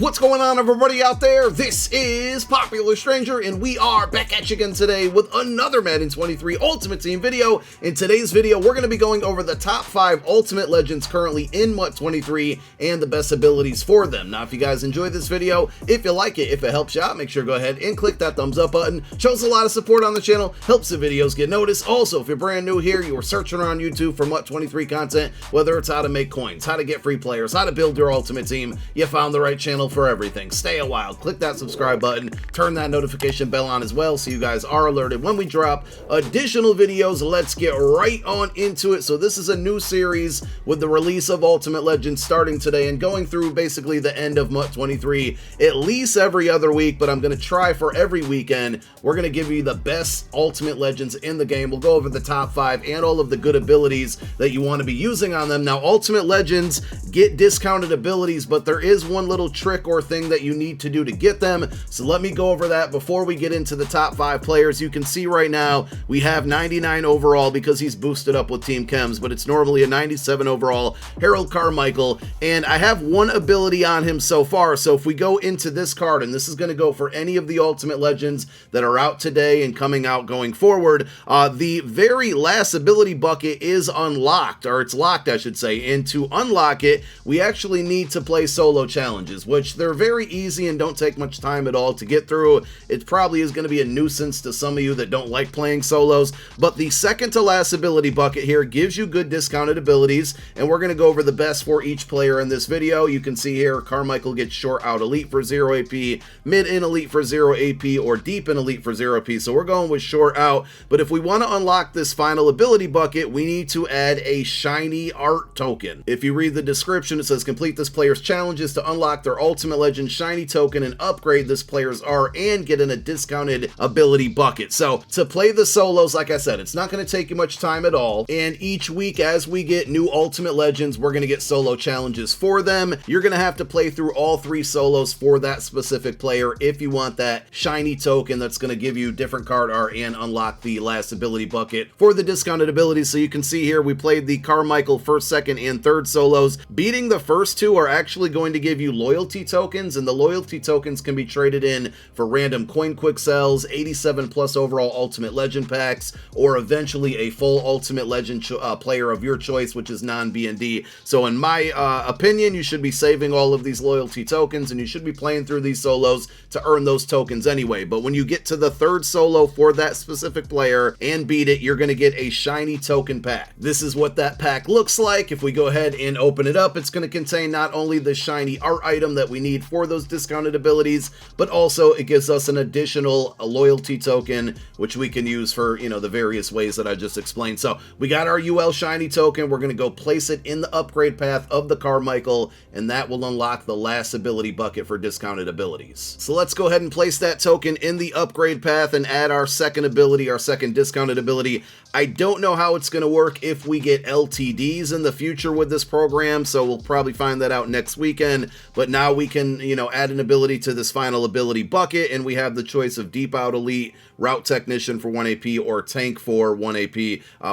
What's going on, everybody out there? This is Popular Stranger, and we are back at you again today with another Madden 23 Ultimate Team video. In today's video, we're going to be going over the top 5 Ultimate Legends currently in MUT 23 and the best abilities for them. Now, if you guys enjoyed this video, if you like it, if it helps you out, make sure to go ahead and click that thumbs up button. Shows a lot of support on the channel, helps the videos get noticed. Also, if you're brand new here, you are searching around YouTube for MUT 23 content, whether it's how to make coins, how to get free players, how to build your Ultimate Team, you found the right channel for everything. Stay a while, click that subscribe button, turn that notification bell on as well so you guys are alerted when we drop additional videos. Let's get right on into it. So this is a new series with the release of Ultimate Legends starting today and going through basically the end of MUT 23 at least every other week, but I'm going to try for every weekend. We're going to give you the best Ultimate Legends in the game. We'll go over the top 5 and all of the good abilities that you want to be using on them. Now, Ultimate Legends get discounted abilities, but there is one little trick or thing that you need to do to get them. So let me go over that before we get into the top 5 players. You can see right now we have 99 overall because he's boosted up with Team Chems, but it's normally a 97 overall Harold Carmichael, and I have one ability on him so far. So if we go into this card, and this is going to go for any of the Ultimate Legends that are out today and coming out going forward, the very last ability bucket is unlocked, or it's locked I should say, and to unlock it we actually need to play solo challenges, which they're very easy and don't take much time at all to get through. It probably is going to be a nuisance to some of you that don't like playing solos, but the second to last ability bucket here gives you good discounted abilities, and we're going to go over the best for each player in this video. You can see here Carmichael gets short out elite for 0 AP, mid in elite for 0 AP, or deep in elite for 0 AP, so we're going with short out. But if we want to unlock this final ability bucket, we need to add a shiny art token. If you read the description, it says complete this player's challenges to unlock their Ultimate Legend shiny token and upgrade this player's art and get in a discounted ability bucket. So to play the solos, like I said, it's not going to take you much time at all, and each week as we get new Ultimate Legends, we're going to get solo challenges for them. You're going to have to play through all 3 solos for that specific player if you want that shiny token that's going to give you different card art and unlock the last ability bucket for the discounted abilities. So you can see here we played the Carmichael first, second, and third solos. Beating the first 2 are actually going to give you loyalty tokens, and the loyalty tokens can be traded in for random coin quick sells, 87 plus overall Ultimate Legend packs, or eventually a full Ultimate Legend player of your choice, which is non-B&D. So in my opinion, you should be saving all of these loyalty tokens, and you should be playing through these solos to earn those tokens anyway. But when you get to the 3rd solo for that specific player and beat it, you're going to get a shiny token pack. This is what that pack looks like. If we go ahead and open it up, it's going to contain not only the shiny art item that we need for those discounted abilities, but also it gives us an additional loyalty token, which we can use for, you know, the various ways that I just explained. So we got our UL shiny token. We're going to go place it in the upgrade path of the Carmichael, and that will unlock the last ability bucket for discounted abilities. So let's go ahead and place that token in the upgrade path and add our second ability, our second discounted ability. I don't know how it's going to work if we get LTDs in the future with this program, so we'll probably find that out next weekend. But now we can, you know, add an ability to this final ability bucket, and we have the choice of Deep Out Elite, Route Technician for 1 AP, or Tank for 1 AP.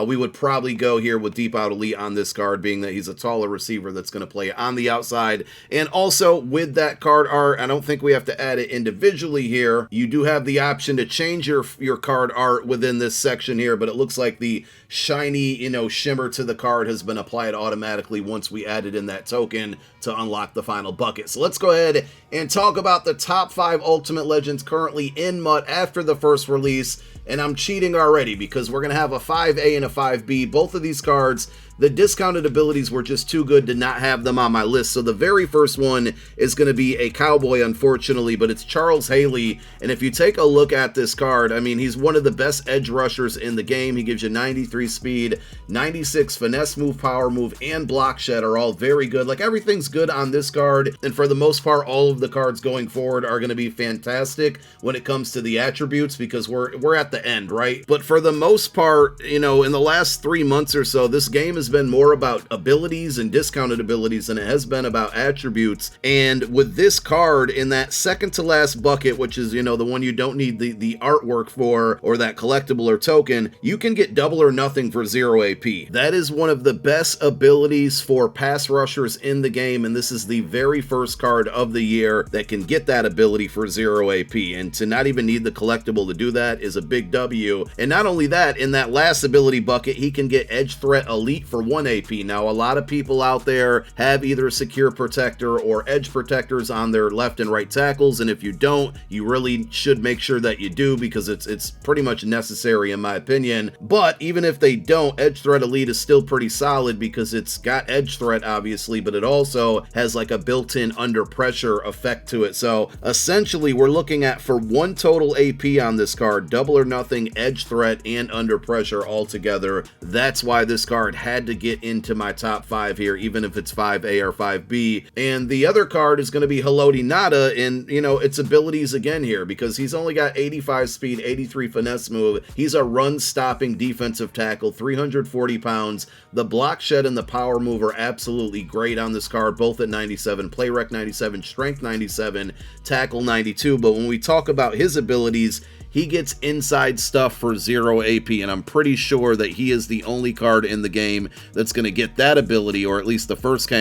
We would probably go here with Deep Out Elite on this card, being that he's a taller receiver that's going to play on the outside. And also with that card art, I don't think we have to add it individually here. You do have the option to change your card art within this section here, but it looks like the shiny, you know, shimmer to the card has been applied automatically once we added in that token to unlock the final bucket. So let's go ahead and talk about the top 5 Ultimate Legends currently in MUT after the first release. And I'm cheating already because we're going to have a 5A and a 5B. Both of these cards, the discounted abilities were just too good to not have them on my list. So the very first one is going to be a cowboy, unfortunately, but it's Charles Haley. And if you take a look at this card, I mean, he's one of the best edge rushers in the game. He gives you 93 speed, 96 finesse move, power move, and block shed are all very good. Like, everything's good on this card. And for the most part, all of the cards going forward are going to be fantastic when it comes to the attributes, because we're at the end, right? But for the most part, you know, in the last 3 months or so, this game has been more about abilities and discounted abilities than it has been about attributes. And with this card in that second to last bucket, which is, you know, the one you don't need the artwork for or that collectible or token, you can get double or nothing for 0 AP. That is one of the best abilities for pass rushers in the game, and this is the very first card of the year that can get that ability for 0 AP. And to not even need the collectible to do that is a big W. And not only that, in that last ability bucket, he can get Edge Threat Elite for 1 AP. Now, a lot of people out there have either Secure Protector or Edge Protectors on their left and right tackles, and if you don't, you really should make sure that you do, because it's pretty much necessary in my opinion. But even if they don't, Edge Threat Elite is still pretty solid because it's got Edge Threat obviously, but it also has like a built-in under pressure effect to it. So essentially we're looking at, for 1 total AP on this card, double or nothing, Edge Threat, and under pressure all together. That's why this card had to get into my top 5 here, even if it's 5A or 5B. And the other card is going to be Haloti Ngata, and you know, its abilities again here, because he's only got 85 speed, 83 finesse move. He's a run stopping defensive tackle, 340 pounds. The block shed and the power move are absolutely great on this card, both at 97, play rec 97, strength 97, tackle 92. But when we talk about his abilities, he gets inside stuff for 0 AP, and I'm pretty sure that he is the only card in the game that's going to get that ability, or at least the first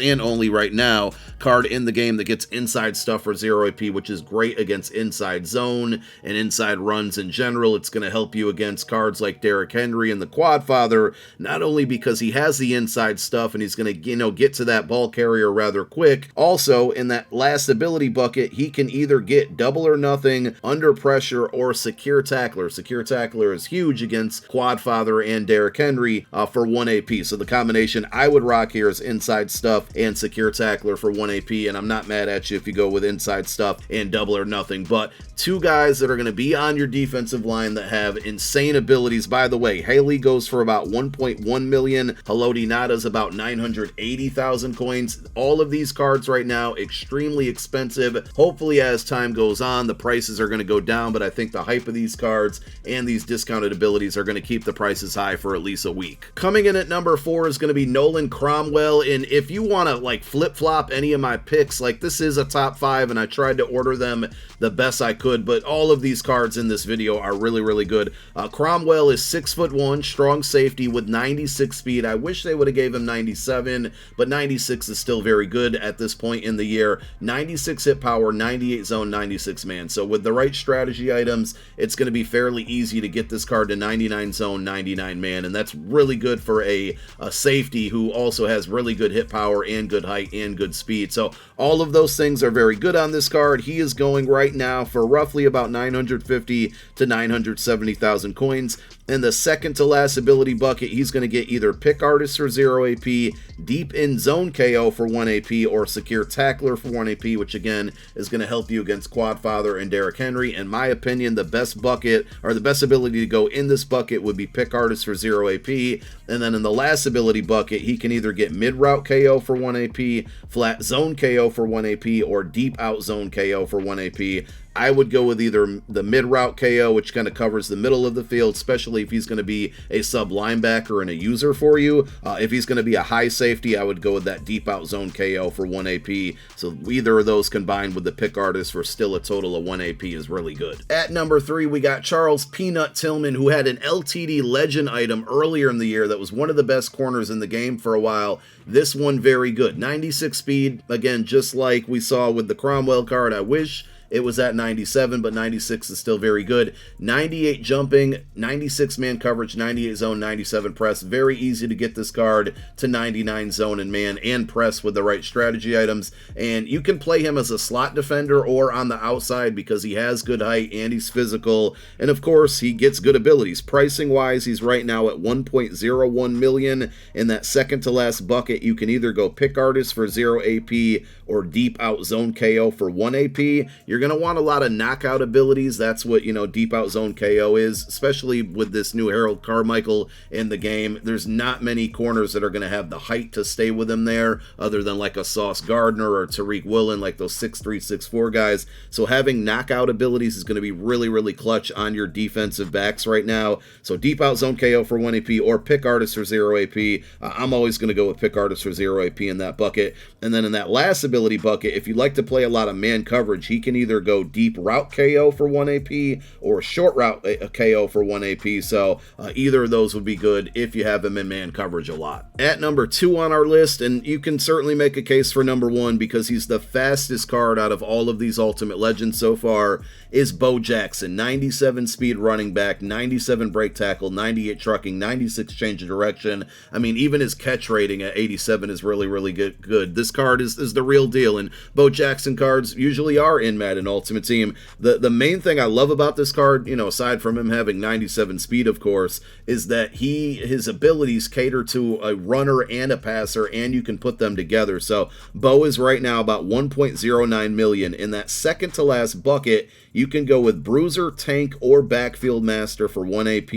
and only right now card in the game that gets inside stuff for 0 AP, which is great against inside zone and inside runs in general. It's going to help you against cards like Derrick Henry and the Quadfather, not only because he has the inside stuff and he's going to, you know, get to that ball carrier rather quick. Also, in that last ability bucket, he can either get double or nothing, under pressure, or secure tackler. Secure tackler is huge against Quadfather and Derrick Henry for 1 AP. So the combination I would rock here is inside stuff and secure tackler for 1 AP, and I'm not mad at you if you go with inside stuff and double or nothing. But 2 guys that are going to be on your defensive line that have insane abilities. By the way, Haley goes for about 1.1 million. Haloti Ngata's about 980,000 coins. All of these cards right now extremely expensive. Hopefully as time goes on, the prices are going to go down, but I think the hype of these cards and these discounted abilities are going to keep the prices high for at least a week. Coming in at number 4 is going to be Nolan Cromwell, and if you want to like flip-flop any of my picks, like, this is a top 5 and I tried to order them the best I could, but all of these cards in this video are really, really good. Cromwell is 6'1", strong safety with 96 speed. I wish they would have gave him 97, but 96 is still very good at this point in the year. 96 hit power, 98 zone, 96 man. So with the right strategy items, it's going to be fairly easy to get this card to 99 zone, 99 man, and that's really good for a safety who also has really good hit power and good height and good speed. So all of those things are very good on this card. He is going right now for roughly about 950 to 970,000 coins. In the second to last ability bucket, he's going to get either Pick Artist for 0 AP, Deep in Zone KO for 1 AP, or Secure Tackler for 1 AP, which again is going to help you against Quadfather and Derrick Henry. In my opinion, the best bucket, or the best ability to go in this bucket, would be Pick Artist for 0 AP. And then in the last ability bucket, he can either get Mid Route KO for 1 AP, Flat Zone KO for 1 AP, or Deep Out Zone KO for 1 AP. I would go with either the mid-route KO, which kind of covers the middle of the field, especially if he's going to be a sub-linebacker and a user for you. If he's going to be a high safety, I would go with that deep-out zone KO for 1 AP. So either of those combined with the Pick Artist for still a total of 1 AP is really good. At number 3, we got Charles Peanut Tillman, who had an LTD Legend item earlier in the year that was one of the best corners in the game for a while. This one very good. 96 speed, again, just like we saw with the Cromwell card. I wish it was at 97, but 96 is still very good. 98 jumping, 96 man coverage, 98 zone, 97 press. Very easy to get this card to 99 zone and man and press with the right strategy items. And you can play him as a slot defender or on the outside because he has good height and he's physical. And of course, he gets good abilities. Pricing wise, he's right now at 1.01 million. In that second to last bucket, you can either go Pick Artist for 0 AP or Deep Out Zone KO for 1 AP. You're going to want a lot of knockout abilities. That's what, deep out zone KO is, especially with this new Harold Carmichael in the game. There's not many corners that are going to have the height to stay with him there, other than like a Sauce Gardner or Tariq Woolen, like those 6'3", 6'4" guys. So having knockout abilities is going to be really, really clutch on your defensive backs right now. So deep out zone KO for 1 AP or pick artist for 0 AP. I'm always going to go with pick artist for 0 AP in that bucket. And then in that last ability bucket, if you like to play a lot of man coverage, he can either go deep route KO for 1 AP or short route KO for 1 AP. So either of those would be good if you have him in man coverage a lot. At number 2 on our list, and you can certainly make a case for number 1 because he's the fastest card out of all of these Ultimate Legends so far, is Bo Jackson. 97 speed running back, 97 break tackle, 98 trucking, 96 change of direction. I mean, even his catch rating at 87 is really, really good. This card is the real deal, and Bo Jackson cards usually are in Madden Ultimate Team. The main thing I love about this card, aside from him having 97 speed, of course, is that his abilities cater to a runner and a passer, and you can put them together. So Bo is right now about 1.09 million. In that second to last bucket, you can go with Bruiser, Tank, or Backfield Master for 1 AP.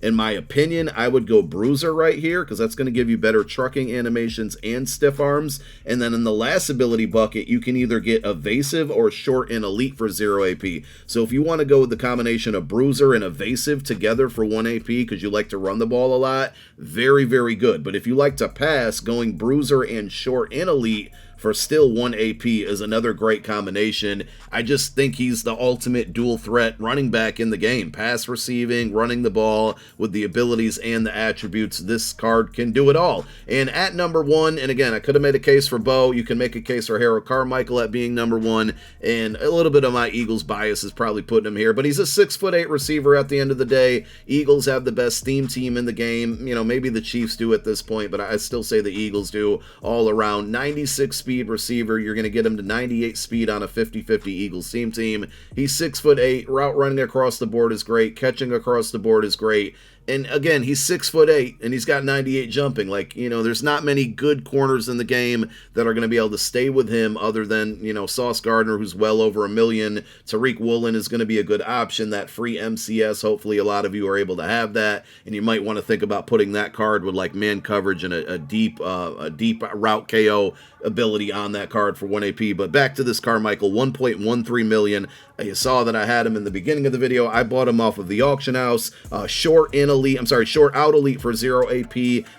In my opinion, I would go Bruiser right here because that's going to give you better trucking animations and stiff arms. And then in the last ability bucket, you can either get Evasive or Short and Elite for 0 AP. So if you want to go with the combination of Bruiser and Evasive together for 1 AP because you like to run the ball a lot, very, very good. But if you like to pass, going Bruiser and Short and Elite for still 1 AP is another great combination. I just think he's the ultimate dual threat running back in the game. Pass receiving, running the ball with the abilities and the attributes. This card can do it all. And at number 1, and again, I could have made a case for Bo. You can make a case for Harold Carmichael at being number 1. And a little bit of my Eagles bias is probably putting him here. But he's a 6'8" receiver at the end of the day. Eagles have the best theme team in the game. Maybe the Chiefs do at this point, but I still say the Eagles do all around. 96 speed receiver. You're going to get him to 98 speed on a 50-50 Eagles team. He's 6'8". Route running across the board is great. Catching across the board is great. And again, he's 6'8", and he's got 98 jumping. There's not many good corners in the game that are going to be able to stay with him other than, Sauce Gardner, who's well over 1 million. Tariq Woolen is going to be a good option. That free MCS, hopefully a lot of you are able to have that. And you might want to think about putting that card with like man coverage and a deep route KO ability on that card for 1 AP. But back to this Carmichael, 1.13 million. You saw that I had him in the beginning of the video. I bought him off of the auction house. Short out elite for 0 AP,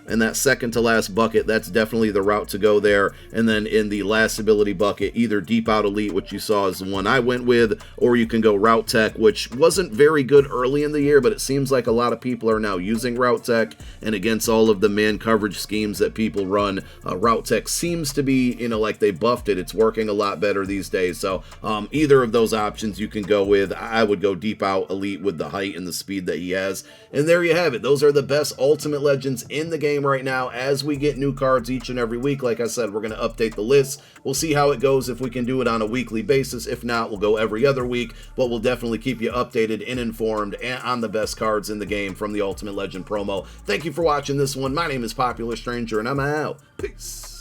and that second to last bucket, that's definitely the route to go there. And then in the last ability bucket, either deep out elite, which you saw is the one I went with, or you can go route tech, which wasn't very good early in the year, but it seems like a lot of people are now using route tech, and against all of the man coverage schemes that people run, route tech seems to be, like they buffed it. It's working a lot better these days. So either of those options you can go with. I would go deep out elite with the height and the speed that he has. And there you have it. Those are the best Ultimate Legends in the game right now. As we get new cards each and every week, like I said, we're going to update the list. We'll see how it goes if we can do it on a weekly basis. If not, we'll go every other week, but we'll definitely keep you updated and informed on the best cards in the game from the Ultimate Legend promo. Thank you for watching this one. My name is Popular Stranger, and I'm out. Peace.